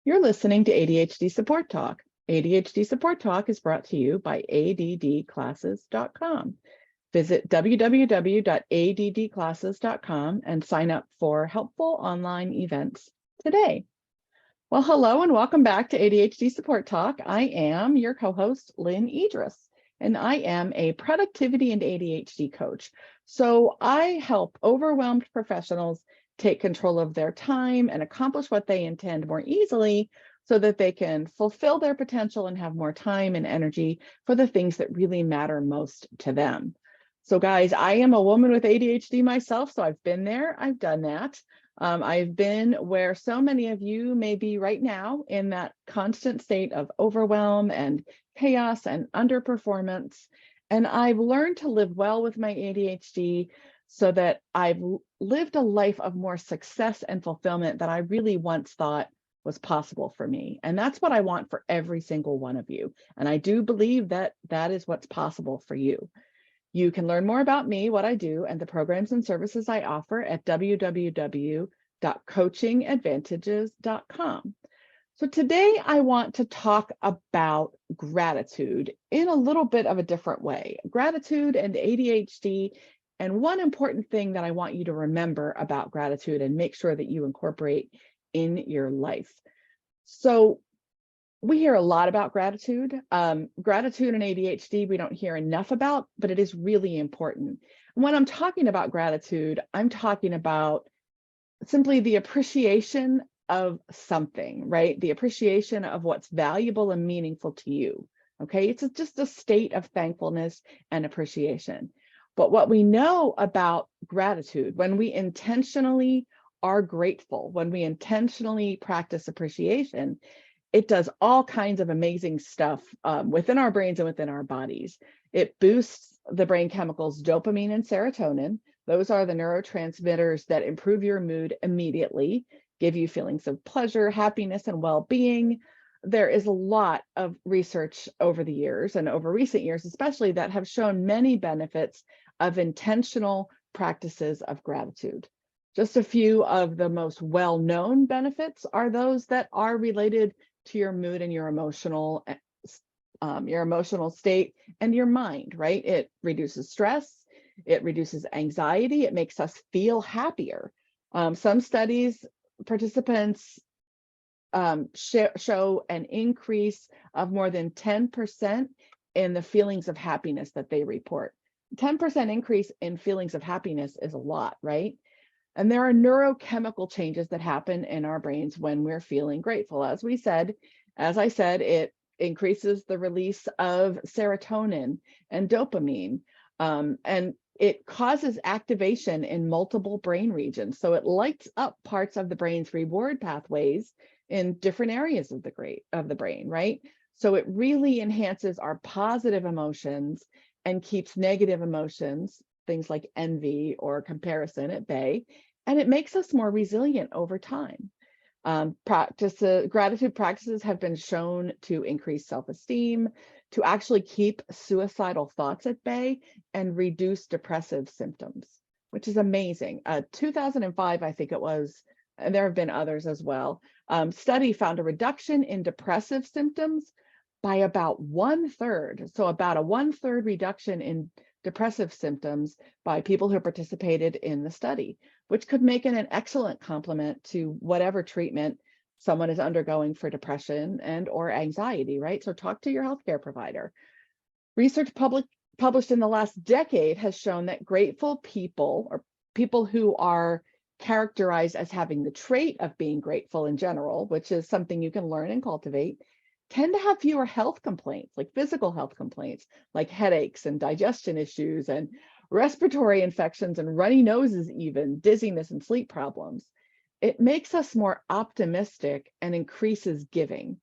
You're listening to ADHD Support Talk. ADHD Support Talk is brought to you by addclasses.com. Visit www.addclasses.com and sign up for helpful online events today. Well, hello and welcome back to ADHD Support Talk. I am your co-host, Lynne Edris, and I am a productivity and ADHD coach. So I help overwhelmed professionals take control of their time and accomplish what they intend more easily so that they can fulfill their potential and have more time and energy for the things that really matter most to them. So guys, I am a woman with ADHD myself, so I've been there, I've done that. I've been where so many of you may be right now in that constant state of overwhelm and chaos and underperformance. And I've learned to live well with my ADHD so that I've lived a life of more success and fulfillment that I really once thought was possible for me. And that's what I want for every single one of you. And I do believe that that is what's possible for you. You can learn more about me, what I do, and the programs and services I offer at www.coachingadvantages.com. So today I want to talk about gratitude in a little bit of a different way. Gratitude and ADHD, and one important thing that I want you to remember about gratitude and make sure that you incorporate in your life. So we hear a lot about gratitude. Gratitude and ADHD, we don't hear enough about, but it is really important. And when I'm talking about gratitude, I'm talking about simply the appreciation of something, right? The appreciation of what's valuable and meaningful to you, okay? It's just a state of thankfulness and appreciation. But what we know about gratitude, when we intentionally are grateful, when we intentionally practice appreciation, it does all kinds of amazing stuff within our brains and within our bodies. It boosts the brain chemicals dopamine and serotonin. Those are the neurotransmitters that improve your mood immediately, give you feelings of pleasure, happiness, and well-being. There is a lot of research over the years and over recent years, especially, that have shown many benefits of intentional practices of gratitude. Just a few of the most well-known benefits are those that are related to your mood and your emotional state and your mind, right? It reduces stress, it reduces anxiety, it makes us feel happier. Some studies, participants show an increase of more than 10% in the feelings of happiness that they report. 10% increase in feelings of happiness is a lot, right? And there are neurochemical changes that happen in our brains when we're feeling grateful. As I said, it increases the release of serotonin and dopamine, and it causes activation in multiple brain regions. So it lights up parts of the brain's reward pathways in different areas of the brain, right? So it really enhances our positive emotions and keeps negative emotions, things like envy or comparison, at bay, and it makes us more resilient over time. Gratitude practices have been shown to increase self-esteem, to actually keep suicidal thoughts at bay, and reduce depressive symptoms, which is amazing. 2005, I think it was, and there have been others as well, study found a reduction in depressive symptoms by about 1/3. So about a 1/3 reduction in depressive symptoms by people who participated in the study, which could make it an excellent complement to whatever treatment someone is undergoing for depression and or anxiety, right? So talk to your healthcare provider. Research published in the last decade has shown that grateful people, or people who are characterized as having the trait of being grateful in general, which is something you can learn and cultivate, tend to have fewer health complaints, like physical health complaints, like headaches and digestion issues and respiratory infections and runny noses, even dizziness and sleep problems. It makes us more optimistic and increases giving,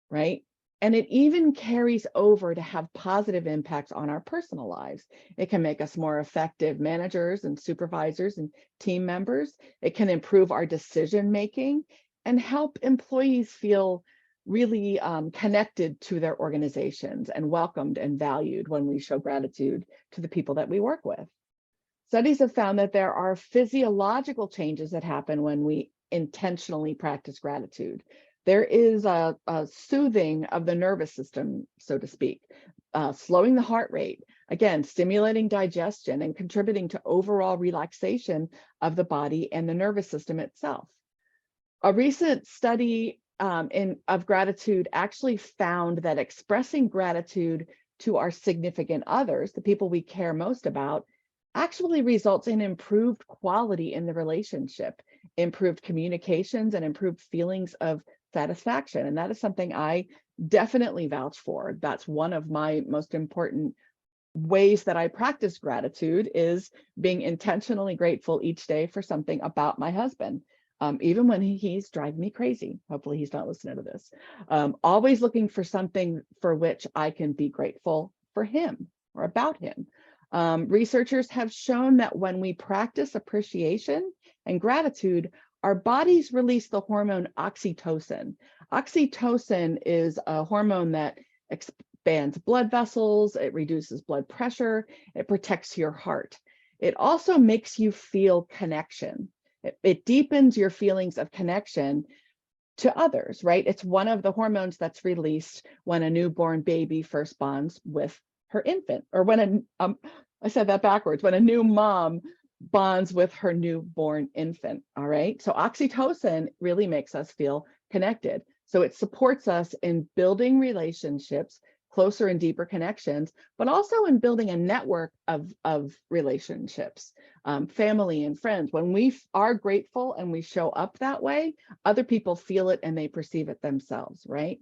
right? And it even carries over to have positive impacts on our personal lives. It can make us more effective managers and supervisors and team members. It can improve our decision-making and help employees feel really connected to their organizations and welcomed and valued when we show gratitude to the people that we work with. Studies have found that there are physiological changes that happen when we intentionally practice gratitude. There is a soothing of the nervous system, so to speak, slowing the heart rate, again, stimulating digestion and contributing to overall relaxation of the body and the nervous system itself. A recent study of gratitude actually found that expressing gratitude to our significant others, the people we care most about, actually results in improved quality in the relationship, improved communications, and improved feelings of satisfaction. And that is something I definitely vouch for. That's one of my most important ways that I practice gratitude, is being intentionally grateful each day for something about my husband. Even when he's driving me crazy. Hopefully he's not listening to this. Always looking for something for which I can be grateful for him or about him. Researchers have shown that when we practice appreciation and gratitude, our bodies release the hormone oxytocin. Oxytocin is a hormone that expands blood vessels, it reduces blood pressure, it protects your heart. It also makes you feel connection. It deepens your feelings of connection to others, right? It's one of the hormones that's released when a newborn baby first bonds with her infant, or when I said that backwards, when a new mom bonds with her newborn infant, all right? So oxytocin really makes us feel connected. So it supports us in building relationships, closer and deeper connections, but also in building a network of relationships, family and friends. When we are grateful and we show up that way, other people feel it and they perceive it themselves, right?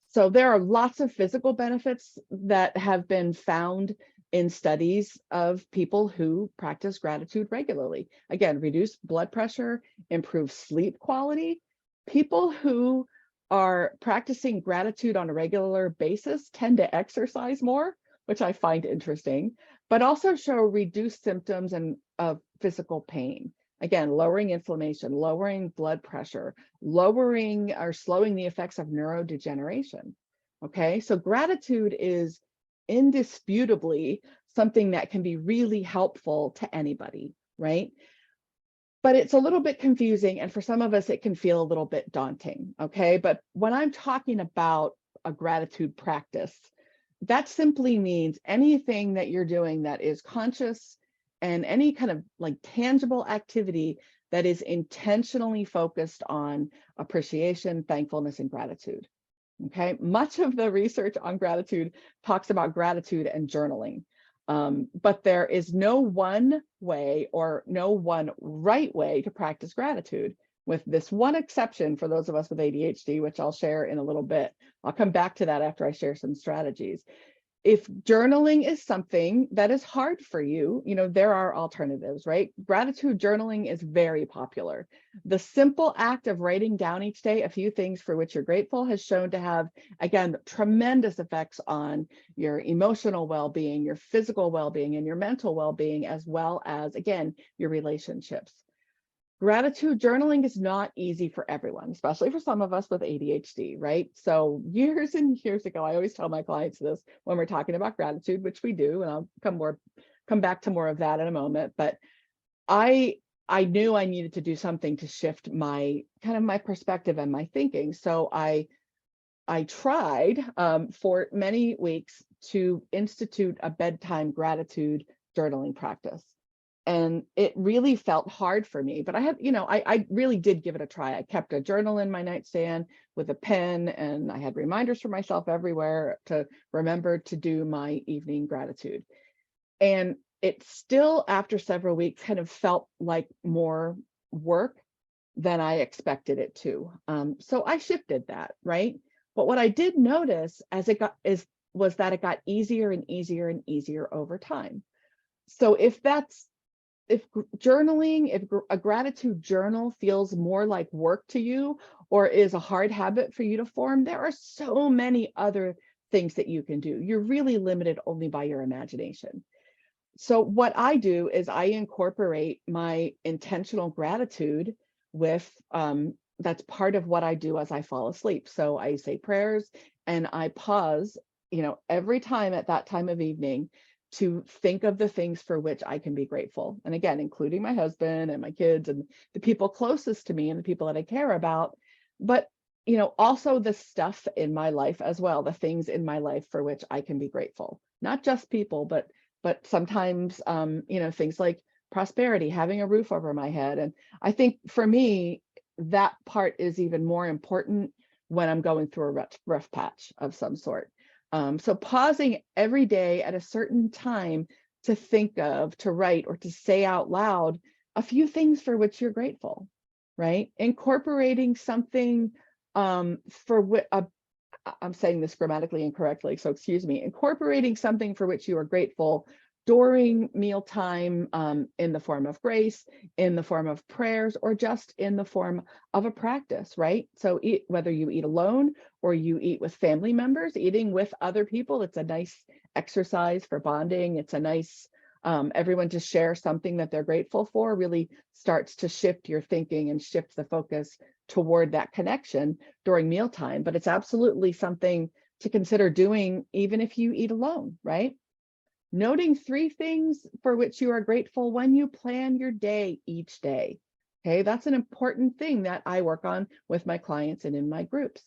So there are lots of physical benefits that have been found in studies of people who practice gratitude regularly. Again, reduce blood pressure, improve sleep quality. People who are practicing gratitude on a regular basis tend to exercise more, which I find interesting, but also show reduced symptoms of physical pain. Again, lowering inflammation, lowering blood pressure, lowering or slowing the effects of neurodegeneration. Okay, so gratitude is indisputably something that can be really helpful to anybody, right? But it's a little bit confusing, and for some of us, it can feel a little bit daunting, okay? But when I'm talking about a gratitude practice, that simply means anything that you're doing that is conscious and any kind of like tangible activity that is intentionally focused on appreciation, thankfulness, and gratitude, okay? Much of the research on gratitude talks about gratitude and journaling. But there is no one way or no one right way to practice gratitude, with this one exception for those of us with ADHD, which I'll share in a little bit. I'll come back to that after I share some strategies. If journaling is something that is hard for you, there are alternatives, right? Gratitude journaling is very popular. The simple act of writing down each day a few things for which you're grateful has shown to have, again, tremendous effects on your emotional well-being, your physical well-being, and your mental well-being, as well as, again, your relationships. Gratitude journaling is not easy for everyone, especially for some of us with ADHD, right? So years and years ago, I always tell my clients this when we're talking about gratitude, which we do, and I'll come back to more of that in a moment. But I knew I needed to do something to shift my perspective and my thinking. So I tried for many weeks to institute a bedtime gratitude journaling practice. And it really felt hard for me, but I really did give it a try. I kept a journal in my nightstand with a pen, and I had reminders for myself everywhere to remember to do my evening gratitude. And it still, after several weeks, kind of felt like more work than I expected it to. So I shifted that, right? But what I did notice was that it got easier and easier and easier over time. So if a gratitude journal feels more like work to you or is a hard habit for you to form, there are so many other things that you can do. You're really limited only by your imagination. So what I do is I incorporate my intentional gratitude with, that's part of what I do as I fall asleep. So I say prayers and I pause, every time at that time of evening to think of the things for which I can be grateful. And again, including my husband and my kids and the people closest to me and the people that I care about. But also the stuff in my life as well, the things in my life for which I can be grateful, not just people, but sometimes, things like prosperity, having a roof over my head. And I think for me, that part is even more important when I'm going through a rough patch of some sort. So pausing every day at a certain time to think of, to write, or to say out loud a few things for which you're grateful, right? Incorporating something for what I'm saying this grammatically incorrectly, so excuse me. Incorporating something for which you are grateful during mealtime, in the form of grace, in the form of prayers, or just in the form of a practice, right? So whether you eat alone or you eat with family members, eating with other people, it's a nice exercise for bonding. It's a nice, everyone to share something that they're grateful for really starts to shift your thinking and shift the focus toward that connection during mealtime. But it's absolutely something to consider doing even if you eat alone, right? Noting 3 things for which you are grateful when you plan your day each day. Okay, that's an important thing that I work on with my clients and in my groups.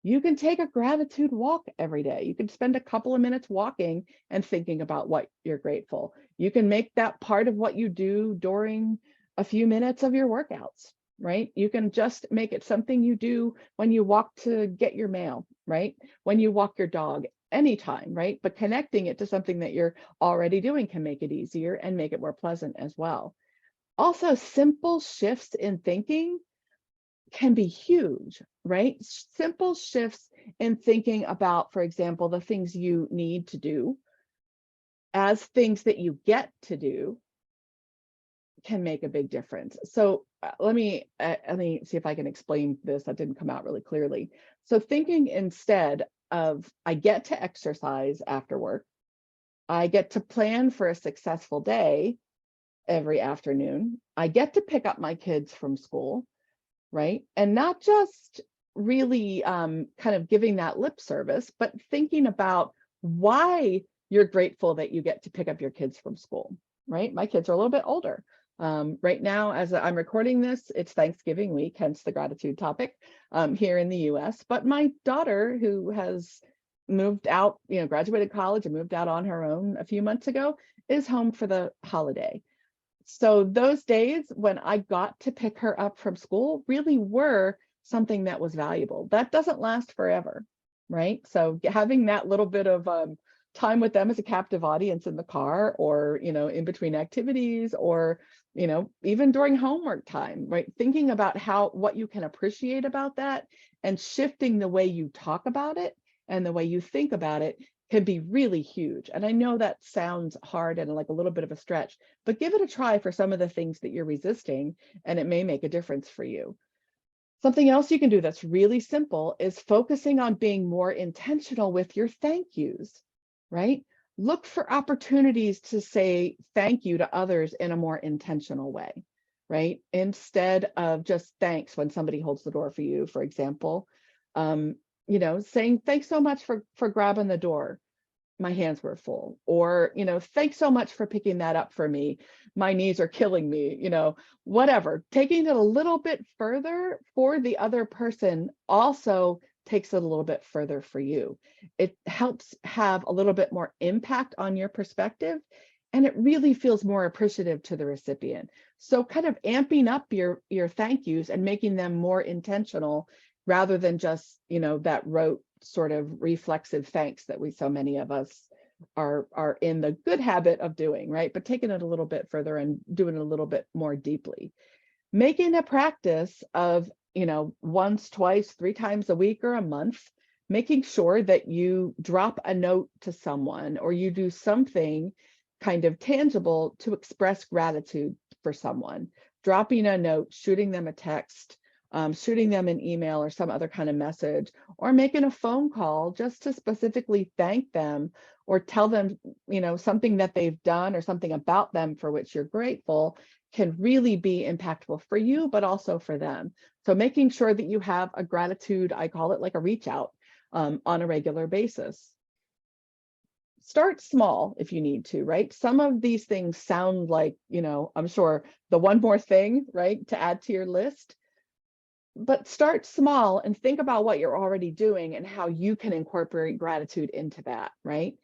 You can take a gratitude walk every day. You can spend a couple of minutes walking and thinking about what you're grateful. You can make that part of what you do during a few minutes of your workouts, right? You can just make it something you do when you walk to get your mail, right? When you walk your dog, anytime, right? But connecting it to something that you're already doing can make it easier and make it more pleasant as well. Also, simple shifts in thinking can be huge, right? Simple shifts in thinking about, for example, the things you need to do as things that you get to do can make a big difference. So let me see if I can explain this. That didn't come out really clearly. So thinking instead of, I get to exercise after work, I get to plan for a successful day every afternoon, I get to pick up my kids from school, right? And not just really kind of giving that lip service, but thinking about why you're grateful that you get to pick up your kids from school, right? My kids are a little bit older. Right now, as I'm recording this, it's Thanksgiving week, hence the gratitude topic here in the US. But my daughter, who has moved out, graduated college and moved out on her own a few months ago, is home for the holiday. So those days when I got to pick her up from school really were something that was valuable. That doesn't last forever, right? So having that little bit of time with them as a captive audience in the car, or, in between activities, or, even during homework time, right? Thinking about what you can appreciate about that and shifting the way you talk about it and the way you think about it can be really huge. And I know that sounds hard and like a little bit of a stretch, but give it a try for some of the things that you're resisting, and it may make a difference for you. Something else you can do that's really simple is focusing on being more intentional with your thank yous, right? Look for opportunities to say thank you to others in a more intentional way, right? Instead of just thanks when somebody holds the door for you, for example, saying thanks so much for grabbing the door. My hands were full. Or, thanks so much for picking that up for me. My knees are killing me, whatever. Taking it a little bit further for the other person also takes it a little bit further for you. It helps have a little bit more impact on your perspective, and it really feels more appreciative to the recipient. So kind of amping up your thank yous and making them more intentional rather than just, that rote sort of reflexive thanks that so many of us are in the good habit of doing, right? But taking it a little bit further and doing it a little bit more deeply. Making a practice of, once, twice, 3 times a week or a month, making sure that you drop a note to someone or you do something kind of tangible to express gratitude for someone. Dropping a note, shooting them a text, shooting them an email or some other kind of message, or making a phone call just to specifically thank them or tell them, something that they've done or something about them for which you're grateful can really be impactful for you, but also for them. So making sure that you have a gratitude, I call it like a reach out on a regular basis. Start small if you need to, right? Some of these things sound like, I'm sure the one more thing, right, to add to your list. But start small and think about what you're already doing and how you can incorporate gratitude into that, right?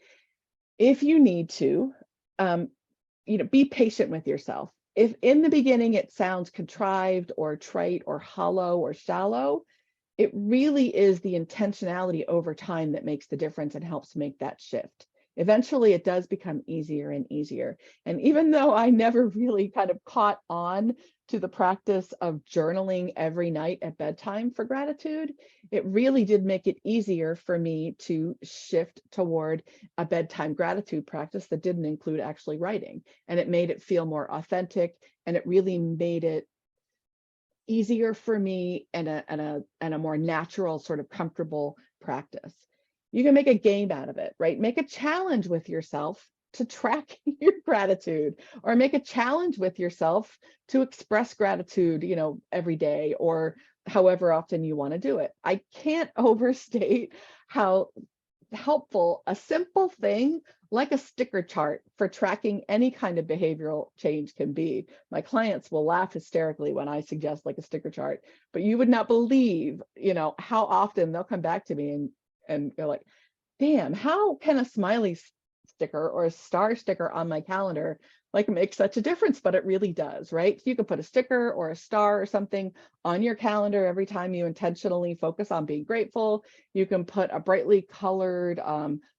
If you need to, be patient with yourself. If in the beginning it sounds contrived or trite or hollow or shallow, it really is the intentionality over time that makes the difference and helps make that shift. Eventually, it does become easier and easier. And even though I never really kind of caught on to the practice of journaling every night at bedtime for gratitude, it really did make it easier for me to shift toward a bedtime gratitude practice that didn't include actually writing. And it made it feel more authentic, and it really made it easier for me and a more natural, sort of comfortable practice. You can make a game out of it, right? Make a challenge with yourself to track your gratitude, or make a challenge with yourself to express gratitude, every day or however often you want to do it. I can't overstate how helpful a simple thing like a sticker chart for tracking any kind of behavioral change can be. My clients will laugh hysterically when I suggest like a sticker chart, but you would not believe, how often they'll come back to me and they're like, damn, how can a smiley sticker or a star sticker on my calendar like make such a difference? But it really does, right? So you can put a sticker or a star or something on your calendar every time you intentionally focus on being grateful. You can put a brightly colored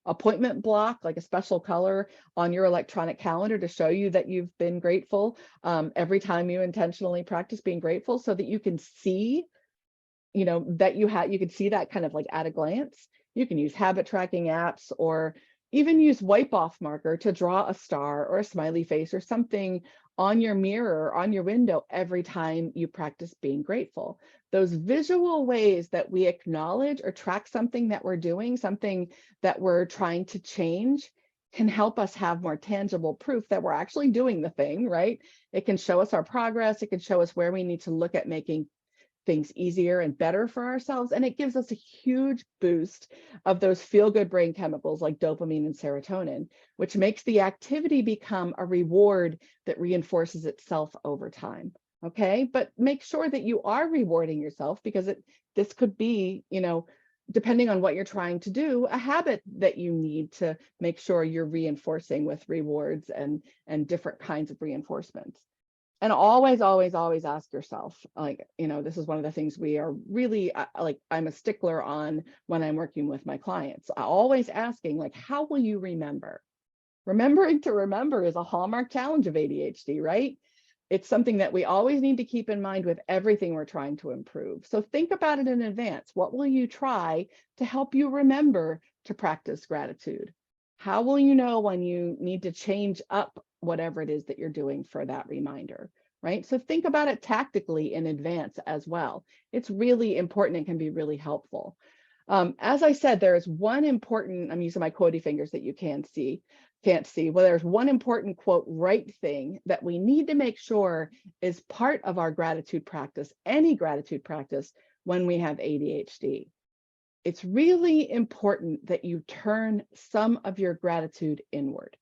appointment block, like a special color, on your electronic calendar to show you that you've been grateful every time you intentionally practice being grateful, so that you can see, that you can see that kind of like at a glance. You can use habit tracking apps, or even use wipe off marker to draw a star or a smiley face or something on your mirror or on your window every time you practice being grateful. Those visual ways that we acknowledge or track something that we're doing, something that we're trying to change, can help us have more tangible proof that we're actually doing the thing, right? It can show us our progress. It can show us where we need to look at making things easier and better for ourselves. And it gives us a huge boost of those feel-good brain chemicals like dopamine and serotonin, which makes the activity become a reward that reinforces itself over time. Okay, but make sure that you are rewarding yourself, because this could be, depending on what you're trying to do, a habit that you need to make sure you're reinforcing with rewards and different kinds of reinforcements. And always, always, always ask yourself, this is one of the things we are really I'm a stickler on when I'm working with my clients. Always asking, how will you remember? Remembering to remember is a hallmark challenge of ADHD, right? It's something that we always need to keep in mind with everything we're trying to improve. So think about it in advance. What will you try to help you remember to practice gratitude? How will you know when you need to change up whatever it is that you're doing for that reminder, right? So think about it tactically in advance as well. It's really important and can be really helpful. As I said, there is one important, I'm using my quotey fingers that you can't see. Well, there's one important quote right thing that we need to make sure is part of our gratitude practice, any gratitude practice, when we have ADHD. It's really important that you turn some of your gratitude inward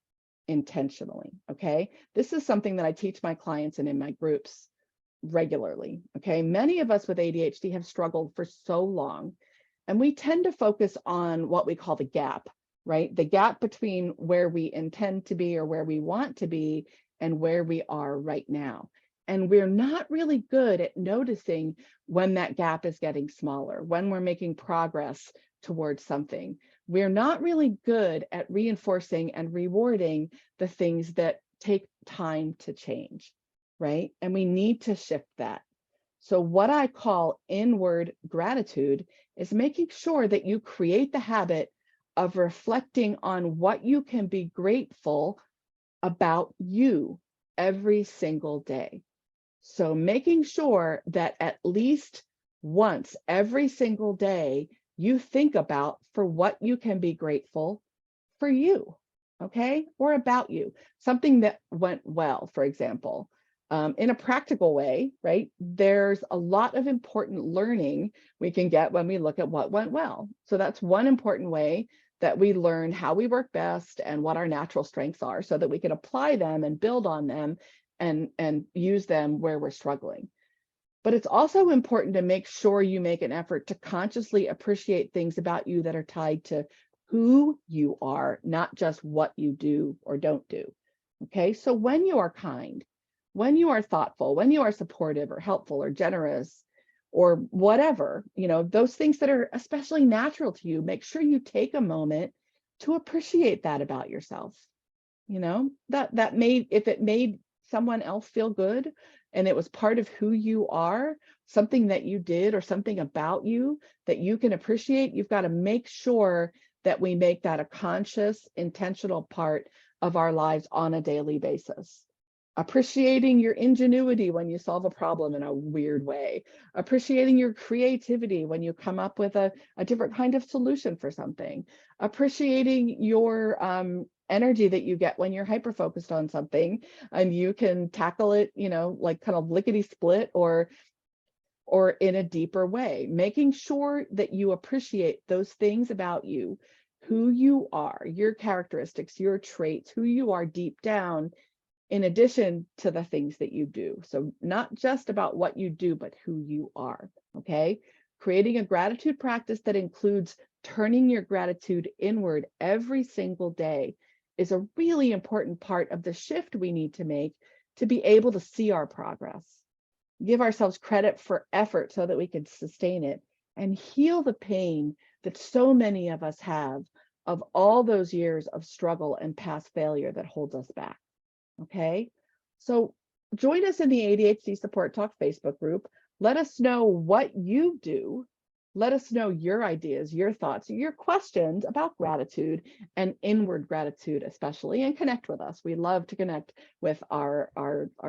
intentionally, okay? This is something that I teach my clients and in my groups regularly, okay? Many of us with ADHD have struggled for so long, and we tend to focus on what we call the gap, right? The gap between where we intend to be or where we want to be and where we are right now. And we're not really good at noticing when that gap is getting smaller, when we're making progress towards something. We're not really good at reinforcing and rewarding the things that take time to change, right? And we need to shift that. So what I call inward gratitude is making sure that you create the habit of reflecting on what you can be grateful about you every single day. So making sure that at least once every single day, you think about for what you can be grateful for you, okay? Or about you, something that went well, for example. In a practical way, right? There's a lot of important learning we can get when we look at what went well. So that's one important way that we learn how we work best and what our natural strengths are, so that we can apply them and build on them and use them where we're struggling. But it's also important to make sure you make an effort to consciously appreciate things about you that are tied to who you are, not just what you do or don't do. Okay, so when you are kind, when you are thoughtful, when you are supportive or helpful or generous or whatever, those things that are especially natural to you, make sure you take a moment to appreciate that about yourself. That if it made someone else feel good and it was part of who you are, something that you did or something about you that you can appreciate, you've got to make sure that we make that a conscious, intentional part of our lives on a daily basis. Appreciating your ingenuity when you solve a problem in a weird way. Appreciating your creativity when you come up with a different kind of solution for something. Appreciating your energy that you get when you're hyper focused on something and you can tackle it, like kind of lickety split or in a deeper way. Making sure that you appreciate those things about you, who you are, your characteristics, your traits, who you are deep down, in addition to the things that you do. So not just about what you do, but who you are, okay? Creating a gratitude practice that includes turning your gratitude inward every single day is a really important part of the shift we need to make to be able to see our progress. Give ourselves credit for effort so that we can sustain it and heal the pain that so many of us have of all those years of struggle and past failure that holds us back. Okay, so join us in the ADHD Support Talk Facebook group. Let us know what you do. Let us know your ideas, your thoughts, your questions about gratitude and inward gratitude, especially, and connect with us. We love to connect with our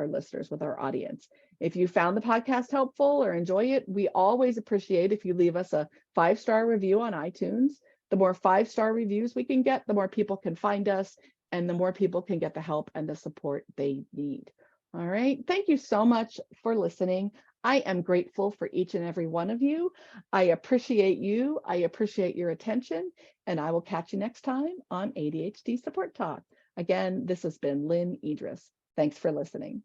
listeners, with our audience. If you found the podcast helpful or enjoy it, we always appreciate if you leave us a 5-star review on iTunes. The more 5-star reviews we can get, the more people can find us and the more people can get the help and the support they need. All right. Thank you so much for listening. I am grateful for each and every one of you. I appreciate you. I appreciate your attention, and I will catch you next time on ADHD Support Talk. Again, this has been Lynne Edris. Thanks for listening.